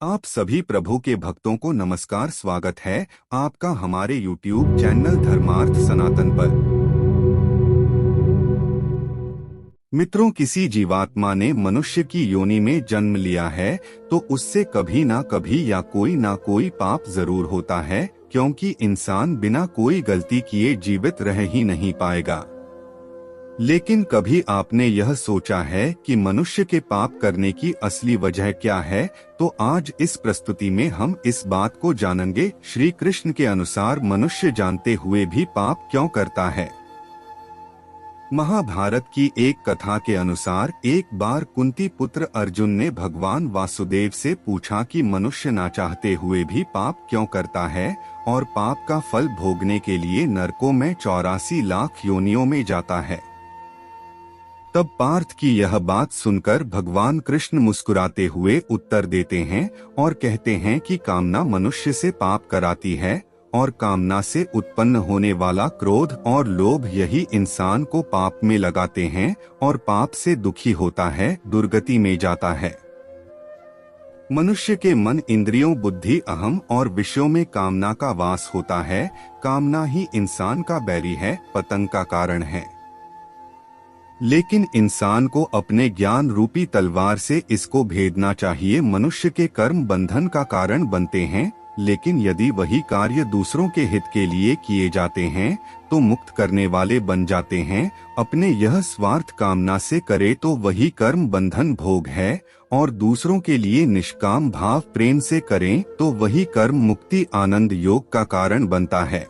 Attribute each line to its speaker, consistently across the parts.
Speaker 1: आप सभी प्रभु के भक्तों को नमस्कार। स्वागत है आपका हमारे YouTube चैनल धर्मार्थ सनातन पर। मित्रों, किसी जीवात्मा ने मनुष्य की योनि में जन्म लिया है तो उससे कभी ना कभी या कोई ना कोई पाप जरूर होता है, क्योंकि इंसान बिना कोई गलती किए जीवित रह ही नहीं पाएगा। लेकिन कभी आपने यह सोचा है कि मनुष्य के पाप करने की असली वजह क्या है? तो आज इस प्रस्तुति में हम इस बात को जानेंगे। श्री कृष्ण के अनुसार मनुष्य जानते हुए भी पाप क्यों करता है। महाभारत की एक कथा के अनुसार एक बार कुंती पुत्र अर्जुन ने भगवान वासुदेव से पूछा कि मनुष्य ना चाहते हुए भी पाप क्यों करता है और पाप का फल भोगने के लिए नरकों में 84 लाख योनियों में जाता है। तब पार्थ की यह बात सुनकर भगवान कृष्ण मुस्कुराते हुए उत्तर देते हैं और कहते हैं कि कामना मनुष्य से पाप कराती है और कामना से उत्पन्न होने वाला क्रोध और लोभ यही इंसान को पाप में लगाते हैं और पाप से दुखी होता है, दुर्गति में जाता है। मनुष्य के मन, इंद्रियों, बुद्धि, अहम और विषयों में कामना का वास होता है। कामना ही इंसान का बैरी है, पतन का कारण है। लेकिन इंसान को अपने ज्ञान रूपी तलवार से इसको भेदना चाहिए। मनुष्य के कर्म बंधन का कारण बनते हैं, लेकिन यदि वही कार्य दूसरों के हित के लिए किए जाते हैं तो मुक्त करने वाले बन जाते हैं। अपने यह स्वार्थ कामना से करे तो वही कर्म बंधन भोग है, और दूसरों के लिए निष्काम भाव प्रेम से करें तो वही कर्म मुक्ति आनंद योग का कारण बनता है।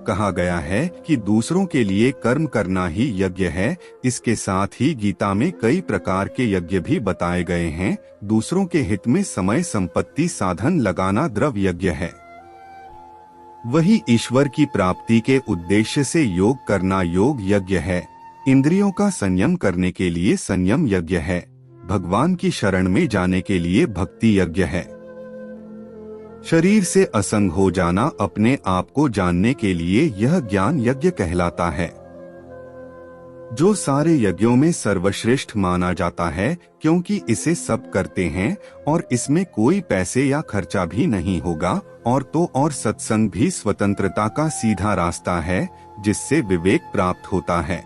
Speaker 1: कहा गया है कि दूसरों के लिए कर्म करना ही यज्ञ है। इसके साथ ही गीता में कई प्रकार के यज्ञ भी बताए गए हैं। दूसरों के हित में समय, संपत्ति, साधन लगाना द्रव्य यज्ञ है। वही ईश्वर की प्राप्ति के उद्देश्य से योग करना योग यज्ञ है। इंद्रियों का संयम करने के लिए संयम यज्ञ है। भगवान की शरण में जाने के लिए भक्ति यज्ञ है। शरीर से असंग हो जाना, अपने आप को जानने के लिए यह ज्ञान यज्ञ कहलाता है, जो सारे यज्ञों में सर्वश्रेष्ठ माना जाता है, क्योंकि इसे सब करते हैं और इसमें कोई पैसे या खर्चा भी नहीं होगा। और सत्संग भी स्वतंत्रता का सीधा रास्ता है, जिससे विवेक प्राप्त होता है।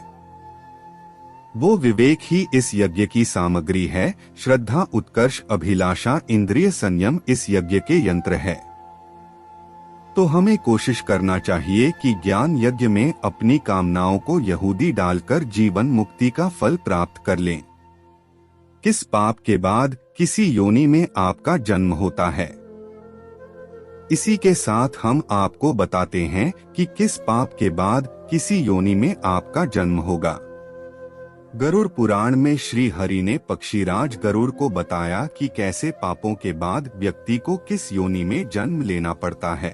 Speaker 1: वो विवेक ही इस यज्ञ की सामग्री है। श्रद्धा, उत्कर्ष, अभिलाषा, इंद्रिय संयम इस यज्ञ के यंत्र है। तो हमें कोशिश करना चाहिए कि ज्ञान यज्ञ में अपनी कामनाओं को यहूदी डालकर जीवन मुक्ति का फल प्राप्त कर लें। किस पाप के बाद किसी योनि में आपका जन्म होता है? इसी के साथ हम आपको बताते हैं कि किस पाप के बाद किसी योनि में आपका जन्म होगा। गरुड़ पुराण में श्री हरि ने पक्षीराज गरुड़ को बताया कि कैसे पापों के बाद व्यक्ति को किस योनि में जन्म लेना पड़ता है।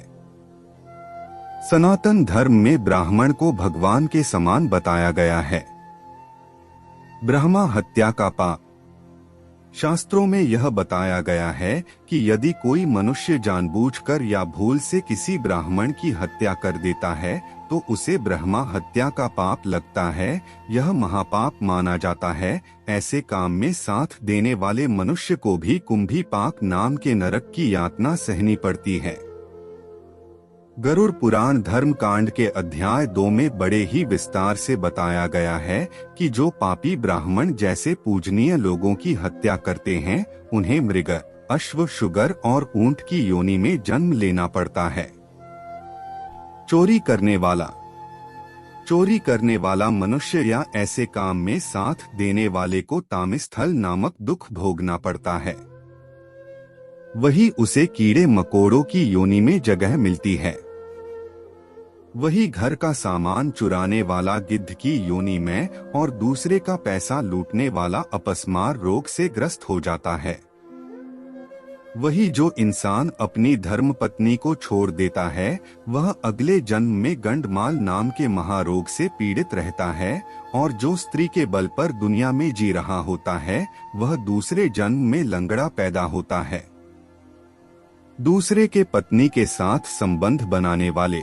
Speaker 1: सनातन धर्म में ब्राह्मण को भगवान के समान बताया गया है। ब्रह्मा हत्या का पाप। शास्त्रों में यह बताया गया है कि यदि कोई मनुष्य जानबूझकर या भूल से किसी ब्राह्मण की हत्या कर देता है तो उसे ब्रह्मा हत्या का पाप लगता है। यह महापाप माना जाता है। ऐसे काम में साथ देने वाले मनुष्य को भी कुंभी पाक नाम के नरक की यातना सहनी पड़ती है। गरुड़ पुराण धर्म कांड के अध्याय 2 में बड़े ही विस्तार से बताया गया है कि जो पापी ब्राह्मण जैसे पूजनीय लोगों की हत्या करते हैं, उन्हें मृग, अश्व, शुगर और ऊंट की योनि में जन्म लेना पड़ता है। चोरी करने वाला मनुष्य या ऐसे काम में साथ देने वाले को तामिस्थल नामक दुख भोगना पड़ता है। वही उसे कीड़े मकोड़ों की योनि में जगह मिलती है। वही घर का सामान चुराने वाला गिद्ध की योनि में और दूसरे का पैसा लूटने वाला अपस्मार रोग से ग्रस्त हो जाता है। वही जो इंसान अपनी धर्म पत्नी को छोड़ देता है, वह अगले जन्म में गंडमाल नाम के महारोग से पीड़ित रहता है। और जो स्त्री के बल पर दुनिया में जी रहा होता है, वह दूसरे जन्म में लंगड़ा पैदा होता है। दूसरे के पत्नी के साथ संबंध बनाने वाले।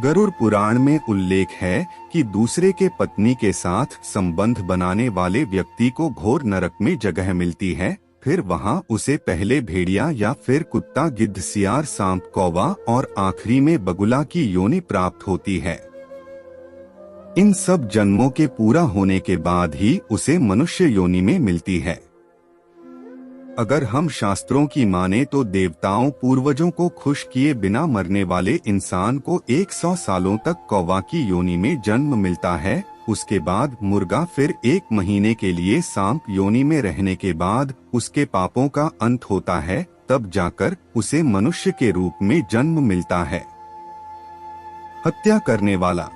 Speaker 1: गरुड़ पुराण में उल्लेख है कि दूसरे के पत्नी के साथ संबंध बनाने वाले व्यक्ति को घोर नरक में जगह मिलती है। फिर वहाँ उसे पहले भेड़िया या फिर कुत्ता, गिद्ध, सियार, सांप, कौवा और आखिरी में बगुला की योनि प्राप्त होती है। इन सब जन्मों के पूरा होने के बाद ही उसे मनुष्य योनि में मिलती है। अगर हम शास्त्रों की माने तो देवताओं पूर्वजों को खुश किए बिना मरने वाले इंसान को 100 सालों तक कौवा की योनि में जन्म मिलता है। उसके बाद मुर्गा, फिर 1 महीने के लिए सांप योनि में रहने के बाद उसके पापों का अंत होता है, तब जाकर उसे मनुष्य के रूप में जन्म मिलता है। हत्या करने वाला।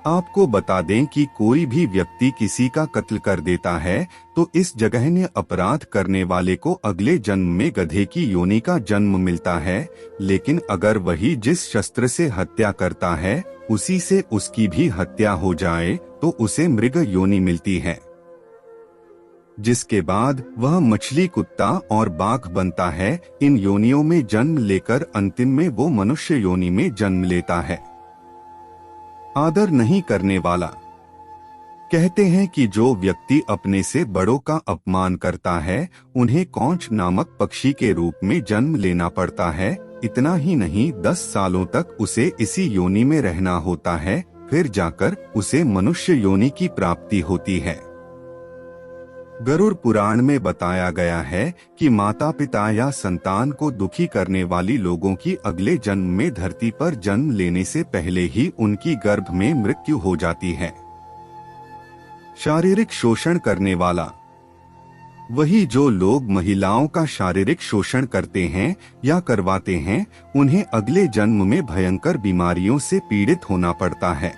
Speaker 1: आपको बता दें कि कोई भी व्यक्ति किसी का कत्ल कर देता है तो इस जघन्य अपराध करने वाले को अगले जन्म में गधे की योनि का जन्म मिलता है, लेकिन अगर वही जिस शस्त्र से हत्या करता है उसी से उसकी भी हत्या हो जाए तो उसे मृग योनि मिलती है, जिसके बाद वह मछली, कुत्ता और बाघ बनता है। इन योनियों में जन्म लेकर अंतिम में वो मनुष्य योनि में जन्म लेता है। आदर नहीं करने वाला। कहते हैं कि जो व्यक्ति अपने से बड़ों का अपमान करता है उन्हें कौंच नामक पक्षी के रूप में जन्म लेना पड़ता है। इतना ही नहीं, 10 सालों तक उसे इसी योनि में रहना होता है, फिर जाकर उसे मनुष्य योनि की प्राप्ति होती है। गरुड़ पुराण में बताया गया है कि माता पिता या संतान को दुखी करने वाली लोगों की अगले जन्म में धरती पर जन्म लेने से पहले ही उनकी गर्भ में मृत्यु हो जाती है। शारीरिक शोषण करने वाला। वही जो लोग महिलाओं का शारीरिक शोषण करते हैं या करवाते हैं उन्हें अगले जन्म में भयंकर बीमारियों से पीड़ित होना पड़ता है।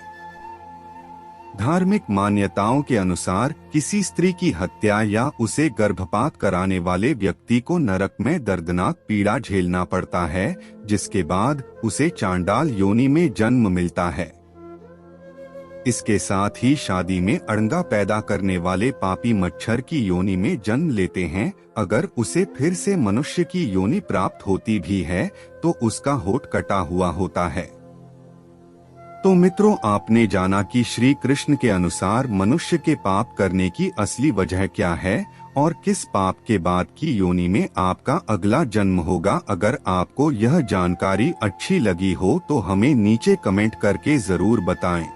Speaker 1: धार्मिक मान्यताओं के अनुसार किसी स्त्री की हत्या या उसे गर्भपात कराने वाले व्यक्ति को नरक में दर्दनाक पीड़ा झेलना पड़ता है, जिसके बाद उसे चांडाल योनि में जन्म मिलता है। इसके साथ ही शादी में अड़ंगा पैदा करने वाले पापी मच्छर की योनि में जन्म लेते हैं। अगर उसे फिर से मनुष्य की योनि प्राप्त होती भी है तो उसका होठ कटा हुआ होता है। तो मित्रों, आपने जाना कि श्री कृष्ण के अनुसार मनुष्य के पाप करने की असली वजह क्या है और किस पाप के बाद की योनि में आपका अगला जन्म होगा। अगर आपको यह जानकारी अच्छी लगी हो तो हमें नीचे कमेंट करके जरूर बताएं।